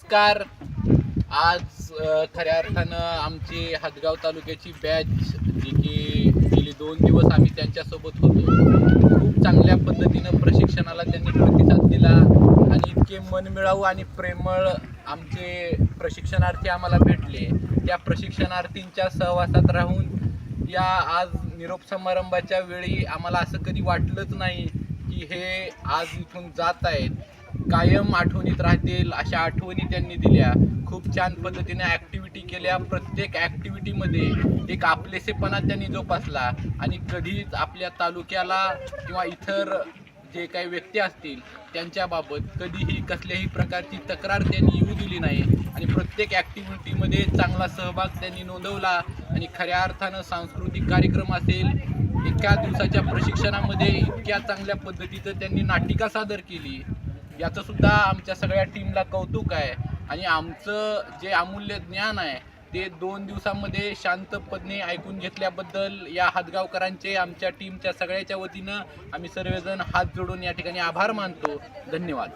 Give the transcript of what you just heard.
नमस्कार. आज खऱ्या अर्थानं आमची हदगाव तालुक्याची बॅच जी की गेली 2 दिवस आम्ही त्यांच्यासोबत होतो. खूप चांगल्या पद्धतीनं प्रशिक्षणाला त्यांनी प्रतिसाद दिला आणि इतके मनमिळावू आणि प्रेमळ आमचे प्रशिक्षणार्थी आम्हाला भेटले. त्या प्रशिक्षणार्थींच्या सहवासात राहून या आज निरोप समारंभाच्या वेळी आम्हाला असं कधी वाटलंच नाही की हे आज इथून जात आहेत. कायम आठवणीत राहतील अशा आठवणी त्यांनी दिल्या. खूप छान पद्धतीने ॲक्टिव्हिटी केल्या. प्रत्येक ॲक्टिव्हिटीमध्ये एक आपलेसेपणा त्यांनी जोपासला आणि कधीच आपल्या तालुक्याला किंवा इतर जे काही व्यक्ती असतील त्यांच्याबाबत कधीही कसल्याही प्रकारची तक्रार त्यांनी येऊ दिली नाही आणि प्रत्येक ॲक्टिव्हिटीमध्ये चांगला सहभाग त्यांनी नोंदवला. आणि खऱ्या अर्थानं सांस्कृतिक कार्यक्रम असेल, एका दिवसाच्या प्रशिक्षणामध्ये इतक्या चांगल्या पद्धतीचं त्यांनी नाटिका सादर केली, याचं सुद्धा आमच्या सगळ्या टीमला कौतुक आहे. आणि आमचं जे अमूल्य ज्ञान आहे ते 2 दिवसांमध्ये शांतपणे ऐकून घेतल्याबद्दल या हदगावकरांचे आमच्या टीमच्या सगळ्याच्या वतीनं आम्ही सर्वजण हात जोडून या ठिकाणी आभार मानतो. धन्यवाद.